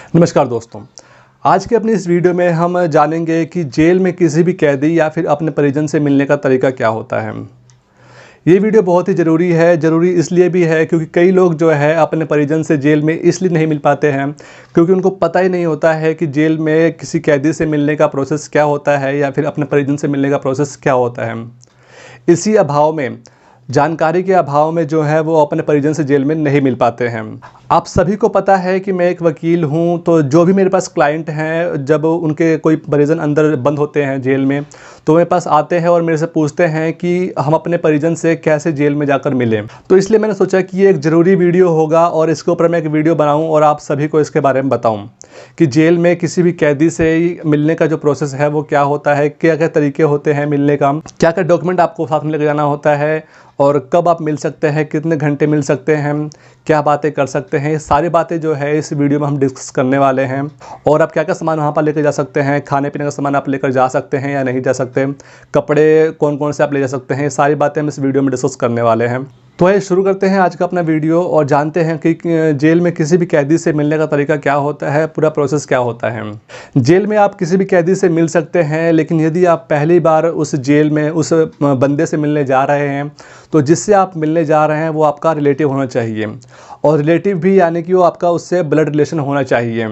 नमस्कार दोस्तों। आज के अपनी इस वीडियो में हम जानेंगे कि जेल में किसी भी कैदी या फिर अपने परिजन से मिलने का तरीका क्या होता है। ये वीडियो बहुत ही ज़रूरी है। ज़रूरी इसलिए भी है क्योंकि कई लोग जो है अपने परिजन से जेल में इसलिए नहीं मिल पाते हैं क्योंकि उनको पता ही नहीं होता है कि जेल में किसी कैदी से मिलने का प्रोसेस क्या होता है या फिर अपने परिजन से मिलने का प्रोसेस क्या होता है। इसी अभाव में, जानकारी के अभाव में जो है वो अपने परिजन से जेल में नहीं मिल पाते हैं। आप सभी को पता है कि मैं एक वकील हूँ, तो जो भी मेरे पास क्लाइंट हैं, जब उनके कोई परिजन अंदर बंद होते हैं जेल में, तो मेरे पास आते हैं और मेरे से पूछते हैं कि हम अपने परिजन से कैसे जेल में जाकर मिलें। तो इसलिए मैंने सोचा कि ये एक ज़रूरी वीडियो होगा और इसके ऊपर मैं एक वीडियो बनाऊँ और आप सभी को इसके बारे में बताऊँ कि जेल में किसी भी कैदी से मिलने का जो प्रोसेस है वो क्या होता है, क्या क्या तरीके होते हैं मिलने का, क्या क्या डॉक्यूमेंट आपको साथ में लेकर जाना होता है और कब आप मिल सकते हैं, कितने घंटे मिल सकते हैं, क्या बातें कर सकते हैं। ये सारी बातें जो है इस वीडियो में हम डिस्कस करने वाले हैं। और आप क्या क्या सामान वहाँ पर लेकर जा सकते हैं, खाने पीने का सामान आप लेकर जा सकते हैं या नहीं जा सकते, कपड़े कौन कौन से आप ले जा सकते हैं, ये सारी बातें हम इस वीडियो में डिस्कस करने वाले हैं। तो आइए शुरू करते हैं आज का अपना वीडियो और जानते हैं कि जेल में किसी भी कैदी से मिलने का तरीका क्या होता है, पूरा प्रोसेस क्या होता है। जेल में आप किसी भी कैदी से मिल सकते हैं, लेकिन यदि आप पहली बार उस जेल में उस बंदे से मिलने जा रहे हैं तो जिससे आप मिलने जा रहे हैं वो आपका रिलेटिव होना चाहिए। और रिलेटिव भी यानी कि वो आपका उससे ब्लड रिलेशन होना चाहिए,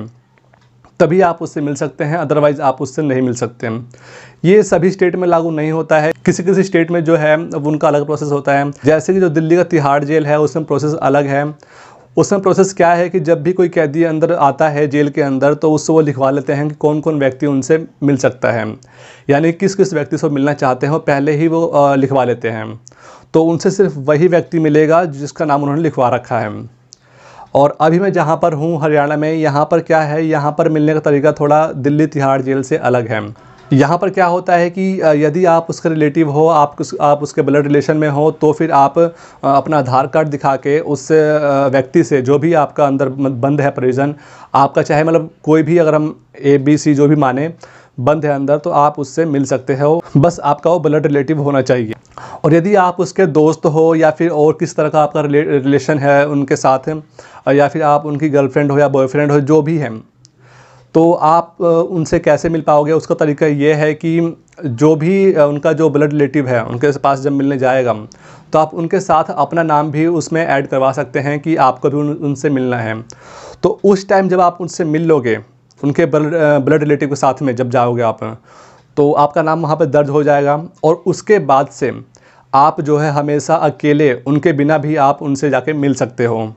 तभी आप उससे मिल सकते हैं, अदरवाइज़ आप उससे नहीं मिल सकते हैं। ये सभी स्टेट में लागू नहीं होता है, किसी किसी स्टेट में जो है उनका अलग प्रोसेस होता है। जैसे कि जो दिल्ली का तिहाड़ जेल है उसमें प्रोसेस अलग है। उसमें प्रोसेस क्या है कि जब भी कोई कैदी अंदर आता है जेल के अंदर तो उससे वो लिखवा लेते हैं कि कौन कौन व्यक्ति उनसे मिल सकता है, यानी किस किस व्यक्ति से मिलना चाहते हैं वो पहले ही वो लिखवा लेते हैं। तो उनसे सिर्फ वही व्यक्ति मिलेगा जिसका नाम उन्होंने लिखवा रखा है। और अभी मैं जहाँ पर हूँ हरियाणा में, यहाँ पर क्या है, यहाँ पर मिलने का तरीका थोड़ा दिल्ली तिहाड़ जेल से अलग है। यहाँ पर क्या होता है कि यदि आप उसके रिलेटिव हो, आप उसके ब्लड रिलेशन में हो, तो फिर आप अपना आधार कार्ड दिखा के उस व्यक्ति से, जो भी आपका अंदर बंद है परिजन आपका, चाहे मतलब कोई भी, अगर हम ABC जो भी माने बंद है अंदर, तो आप उससे मिल सकते हो। बस आपका वो ब्लड रिलेटिव होना चाहिए। और यदि आप उसके दोस्त हो या फिर और किस तरह का आपका रिलेशन है उनके साथ, या फिर आप उनकी गर्लफ्रेंड हो या बॉयफ्रेंड हो, जो भी है, तो आप उनसे कैसे मिल पाओगे। उसका तरीका ये है कि जो भी उनका जो ब्लड रिलेटिव है उनके पास जब मिलने जाएगा तो आप उनके साथ अपना नाम भी उसमें ऐड करवा सकते हैं कि आपको भी उनसे मिलना है। तो उस टाइम जब आप उनसे मिल लोगे, उनके ब्लड रिलेटिव के साथ में जब जाओगे आप, तो आपका नाम वहाँ पर दर्ज हो जाएगा। और उसके बाद से आप जो है हमेशा अकेले उनके बिना भी आप उनसे जाके मिल सकते हो।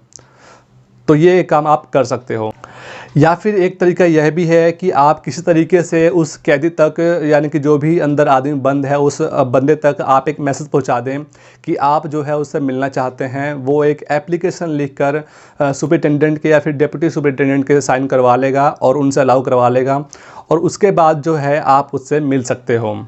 तो ये काम आप कर सकते हो। या फिर एक तरीका यह भी है कि आप किसी तरीके से उस कैदी तक, यानी कि जो भी अंदर आदमी बंद है, उस बंदे तक आप एक मैसेज पहुंचा दें कि आप जो है उससे मिलना चाहते हैं। वो एक एप्लीकेशन लिखकर सुपरिटेंडेंट के या फिर डिप्टी सुपरिटेंडेंट के साइन करवा लेगा और उनसे अलाउ करवा लेगा, और उसके बाद जो है आप उससे मिल सकते हो।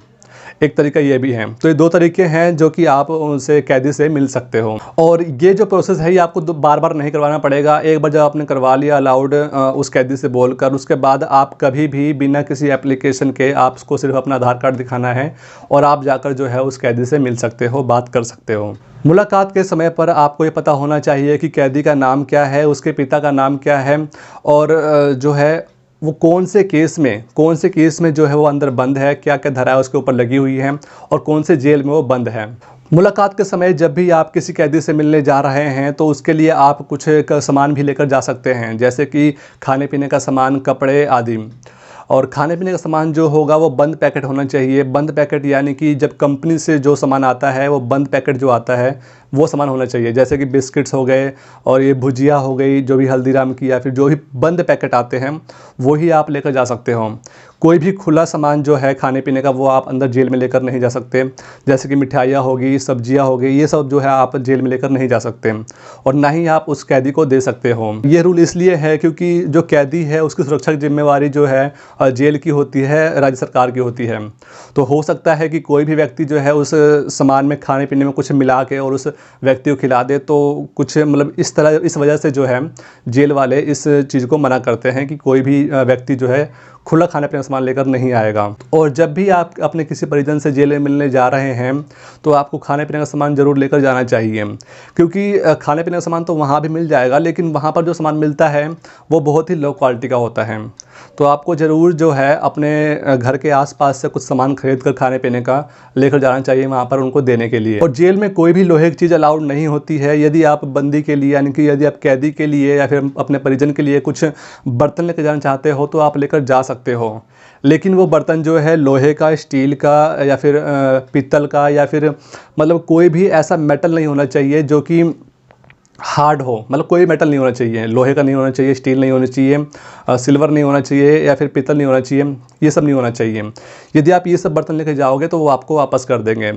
एक तरीका ये भी है। तो ये दो तरीके हैं जो कि आप उनसे कैदी से मिल सकते हो। और ये जो प्रोसेस है ये आपको बार बार नहीं करवाना पड़ेगा। एक बार जब आपने करवा लिया अलाउड उस कैदी से बोलकर, उसके बाद आप कभी भी बिना किसी एप्लीकेशन के, आपको सिर्फ अपना आधार कार्ड दिखाना है और आप जाकर जो है उस कैदी से मिल सकते हो, बात कर सकते हो। मुलाकात के समय पर आपको ये पता होना चाहिए कि कैदी का नाम क्या है, उसके पिता का नाम क्या है, और जो है वो कौन से केस में जो है वो अंदर बंद है, क्या क्या धारा उसके ऊपर लगी हुई है, और कौन से जेल में वो बंद है। मुलाकात के समय जब भी आप किसी कैदी से मिलने जा रहे हैं तो उसके लिए आप कुछ सामान भी लेकर जा सकते हैं, जैसे कि खाने पीने का सामान, कपड़े आदि। और खाने पीने का सामान जो होगा वो बंद पैकेट होना चाहिए। बंद पैकेट यानी कि जब कंपनी से जो सामान आता है वो बंद पैकेट जो आता है वो सामान होना चाहिए, जैसे कि बिस्किट्स हो गए और ये भुजिया हो गई, जो भी हल्दीराम की, या फिर जो भी बंद पैकेट आते हैं वो ही आप लेकर जा सकते हो। कोई भी खुला सामान जो है खाने पीने का वो आप अंदर जेल में लेकर नहीं जा सकते, जैसे कि मिठाइयाँ होगी, सब्जियाँ हो गई, ये सब जो है आप जेल में लेकर नहीं जा सकते, और ना ही आप उस कैदी को दे सकते हो। ये रूल इसलिए है क्योंकि जो कैदी है उसकी सुरक्षा की जिम्मेवारी जो है जेल की होती है, राज्य सरकार की होती है। तो हो सकता है कि कोई भी व्यक्ति जो है उस सामान में, खाने पीने में कुछ मिला के और उस व्यक्ति को खिला दे, तो कुछ मतलब इस वजह से जो है जेल वाले इस चीज़ को मना करते हैं कि कोई भी व्यक्ति जो है खुला खाने पीने का सामान लेकर नहीं आएगा। और जब भी आप अपने किसी परिजन से जेल में मिलने जा रहे हैं तो आपको खाने पीने का सामान ज़रूर लेकर जाना चाहिए, क्योंकि खाने पीने का सामान तो वहाँ भी मिल जाएगा, लेकिन वहाँ पर जो सामान मिलता है वो बहुत ही लो क्वालिटी का होता है। तो आपको ज़रूर जो है अपने घर के आसपास से कुछ सामान खरीद कर खाने पीने का लेकर जाना चाहिए वहाँ पर उनको देने के लिए। और जेल में कोई भी लोहे की चीज़ अलाउड नहीं होती है। यदि आप बंदी के लिए, यानी कि यदि आप कैदी के लिए या फिर अपने परिजन के लिए कुछ बर्तन लेकर जाना चाहते हो तो आप लेकर जा सकते हो, लेकिन वो बर्तन जो है लोहे का, स्टील का या फिर पीतल का, या फिर मतलब कोई भी ऐसा मेटल नहीं होना चाहिए जो कि हार्ड हो। मतलब कोई मेटल नहीं होना चाहिए, लोहे का नहीं होना चाहिए, स्टील नहीं होना चाहिए, सिल्वर नहीं होना चाहिए या फिर पीतल नहीं होना चाहिए, ये सब नहीं होना चाहिए। यदि आप ये सब बर्तन लेकर जाओगे तो वो आपको वापस कर देंगे।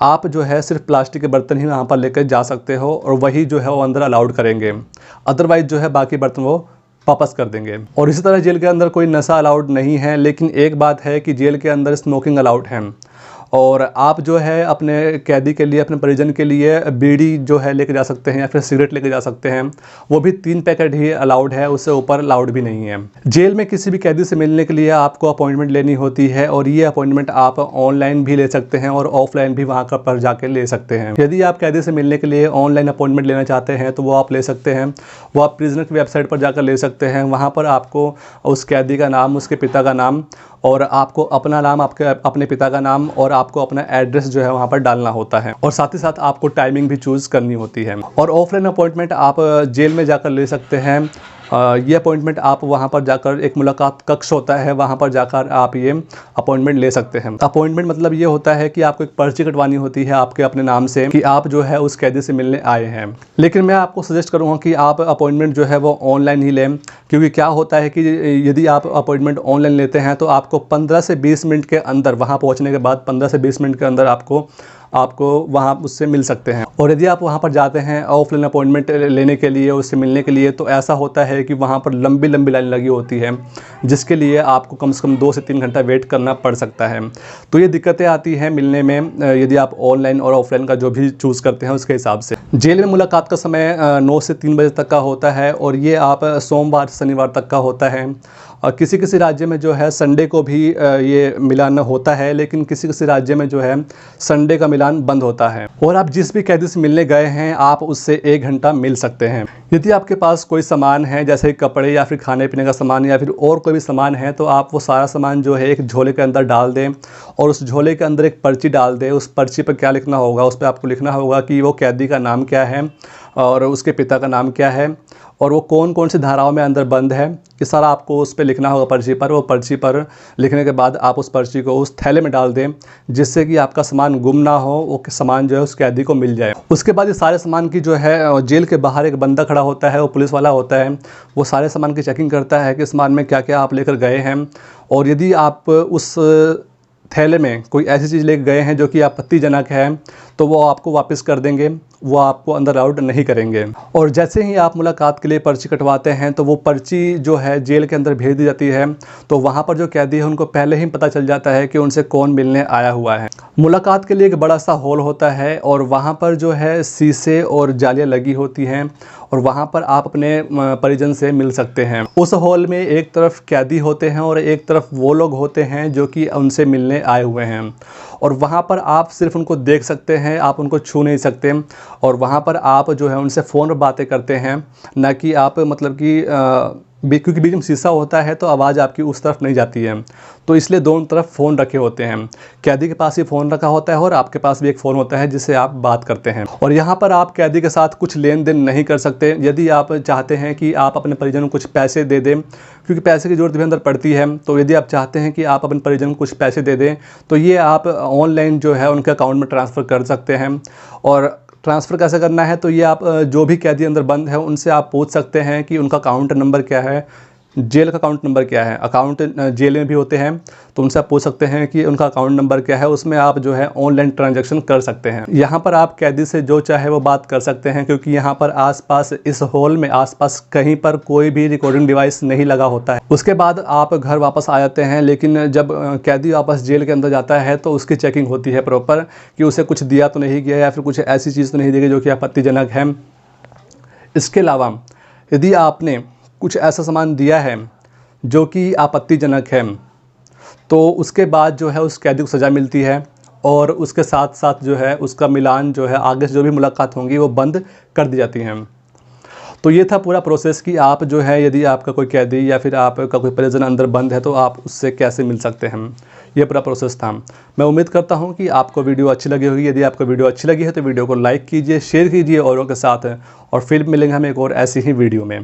आप जो है सिर्फ प्लास्टिक के बर्तन ही वहाँ पर लेकर जा सकते हो और वही जो है वो अंदर अलाउड करेंगे, अदरवाइज़ जो है बाकी बर्तन वो वापस कर देंगे। और इसी तरह जेल के अंदर कोई नशा अलाउड नहीं है, लेकिन एक बात है कि जेल के अंदर स्मोकिंग अलाउड है। और आप जो है अपने कैदी के लिए, अपने परिजन के लिए बीड़ी जो है लेके जा सकते हैं या फिर सिगरेट लेके जा सकते हैं, वो भी 3 पैकेट ही अलाउड है, उससे ऊपर अलाउड भी नहीं है। जेल में किसी भी कैदी से मिलने के लिए आपको अपॉइंटमेंट लेनी होती है और ये अपॉइंटमेंट आप ऑनलाइन भी ले सकते हैं और ऑफलाइन भी वहाँ पर जाकर ले सकते हैं। यदि आप कैदी से मिलने के लिए ऑनलाइन अपॉइंटमेंट लेना चाहते हैं तो वो आप ले सकते हैं। वो आप प्रिजनर की वेबसाइट पर जाकर ले सकते हैं। वहाँ पर आपको उस कैदी का नाम, उसके पिता का नाम और आपको अपना नाम, अपने पिता का नाम और आपको अपना एड्रेस जो है वहाँ पर डालना होता है, और साथ ही साथ आपको टाइमिंग भी चूज़ करनी होती है। और ऑफलाइन अपॉइंटमेंट आप जेल में जाकर ले सकते हैं। ये अपॉइंटमेंट आप वहाँ पर जाकर, एक मुलाकात कक्ष होता है, वहाँ पर जाकर आप ये अपॉइंटमेंट ले सकते हैं। अपॉइंटमेंट मतलब ये होता है कि आपको एक पर्ची कटवानी होती है आपके अपने नाम से कि आप जो है उस कैदी से मिलने आए हैं। लेकिन मैं आपको सजेस्ट करूँगा कि आप अपॉइंटमेंट जो है वो ऑनलाइन ही लें, क्योंकि क्या होता है कि यदि आप अपॉइंटमेंट ऑनलाइन लेते हैं तो आपको 15 से 20 मिनट के अंदर, वहाँ पहुँचने के बाद 15 से 20 मिनट के अंदर आपको वहाँ उससे मिल सकते हैं। और यदि आप वहाँ पर जाते हैं ऑफलाइन अपॉइंटमेंट लेने के लिए, उससे मिलने के लिए, तो ऐसा होता है कि वहाँ पर लंबी लंबी लाइन लगी होती है, जिसके लिए आपको कम से कम 2 से 3 घंटा वेट करना पड़ सकता है। तो ये दिक्कतें आती हैं मिलने में, यदि आप ऑनलाइन और ऑफलाइन का जो भी चूज़ करते हैं उसके हिसाब से। जेल में मुलाकात का समय 9 से 3 बजे तक का होता है और ये आप सोमवार से शनिवार तक का होता है। और किसी किसी राज्य में जो है संडे को भी ये मिलान होता है, लेकिन किसी किसी राज्य में जो है संडे का मिलान बंद होता है। और आप जिस भी कैदी से मिलने गए हैं आप उससे 1 घंटा मिल सकते हैं। यदि आपके पास कोई सामान है, जैसे कपड़े या फिर खाने पीने का सामान या फिर और कोई भी सामान है, तो आप वो सारा सामान जो है एक झोले के अंदर डाल दें और उस झोले के अंदर एक पर्ची डाल दें। उस पर्ची पर क्या लिखना होगा, उस पर आपको लिखना होगा कि वो कैदी का नाम क्या है और उसके पिता का नाम क्या है और वो कौन कौन सी धाराओं में अंदर बंद है, ये सारा आपको उस पर लिखना होगा पर्ची पर। वो पर्ची पर लिखने के बाद आप उस पर्ची को उस थैले में डाल दें, जिससे कि आपका सामान गुम ना हो, वो सामान जो है उस कैदी को मिल जाए। उसके बाद ये सारे सामान की जो है जेल के बाहर एक बंदा खड़ा होता है, वो पुलिस वाला होता है, वो सारे सामान की चेकिंग करता है कि सामान में क्या क्या आप लेकर गए हैं। और यदि आप उस थैले में कोई ऐसी चीज़ लेकर गए हैं जो कि आपत्तिजनक है तो वो आपको वापस कर देंगे, वो आपको अंदर अलाउड नहीं करेंगे। और जैसे ही आप मुलाकात के लिए पर्ची कटवाते हैं तो वो पर्ची जो है जेल के अंदर भेज दी जाती है। तो वहाँ पर जो कैदी है उनको पहले ही पता चल जाता है कि उनसे कौन मिलने आया हुआ है। मुलाकात के लिए एक बड़ा सा हॉल होता है और वहाँ पर जो है शीशे और जालियाँ लगी होती हैं और वहाँ पर आप अपने परिजन से मिल सकते हैं। उस हॉल में एक तरफ कैदी होते हैं और एक तरफ वो लोग होते हैं जो कि उनसे मिलने आए हुए हैं। और वहाँ पर आप सिर्फ उनको देख सकते हैं, आप उनको छू नहीं सकते। और वहाँ पर आप जो है उनसे फ़ोन पर बातें करते हैं, ना कि आप मतलब कि क्योंकि बीच में शीशा होता है तो आवाज़ आपकी उस तरफ नहीं जाती है, तो इसलिए दोनों तरफ फ़ोन रखे होते हैं। कैदी के पास ही फ़ोन रखा होता है और आपके पास भी एक फ़ोन होता है जिससे आप बात करते हैं। और यहाँ पर आप कैदी के साथ कुछ लेन देन नहीं कर सकते। यदि आप चाहते हैं कि आप अपने परिजनों को कुछ पैसे दे दें, क्योंकि पैसे की ज़रूरत भी अंदर पड़ती है, तो यदि आप चाहते हैं कि आप अपने परिजन को कुछ पैसे दे दें तो ये आप ऑनलाइन जो है उनके अकाउंट में ट्रांसफ़र कर सकते हैं। और ट्रांसफ़र कैसे करना है, तो ये आप जो भी कैदी अंदर बंद है उनसे आप पूछ सकते हैं कि उनका अकाउंट नंबर क्या है, जेल का अकाउंट नंबर क्या है। अकाउंट जेल में भी होते हैं तो उनसे आप पूछ सकते हैं कि उनका अकाउंट नंबर क्या है, उसमें आप जो है ऑनलाइन ट्रांजैक्शन कर सकते हैं। यहाँ पर आप कैदी से जो चाहे वो बात कर सकते हैं, क्योंकि यहाँ पर आसपास इस हॉल में आसपास कहीं पर कोई भी रिकॉर्डिंग डिवाइस नहीं लगा होता है। उसके बाद आप घर वापस आ जाते हैं, लेकिन जब कैदी वापस जेल के अंदर जाता है तो उसकी चेकिंग होती है प्रॉपर कि उसे कुछ दिया तो नहीं गया या फिर कुछ ऐसी चीज़ तो नहीं दी गई जो कि आपत्तिजनक है। इसके अलावा यदि आपने कुछ ऐसा सामान दिया है जो कि आपत्तिजनक है, तो उसके बाद जो है उस कैदी को सज़ा मिलती है और उसके साथ साथ जो है उसका मिलान जो है आगे से जो भी मुलाकात होंगी वो बंद कर दी जाती हैं। तो ये था पूरा प्रोसेस कि आप जो है यदि आपका कोई कैदी या फिर आपका कोई परिजन अंदर बंद है तो आप उससे कैसे मिल सकते हैं, ये पूरा प्रोसेस था। मैं उम्मीद करता हूँ कि आपको वीडियो अच्छी लगी होगी। यदि आपको वीडियो अच्छी लगी है तो वीडियो को लाइक कीजिए, शेयर कीजिए औरों के साथ और फिर मिलेंगे हम एक और ऐसी ही वीडियो में।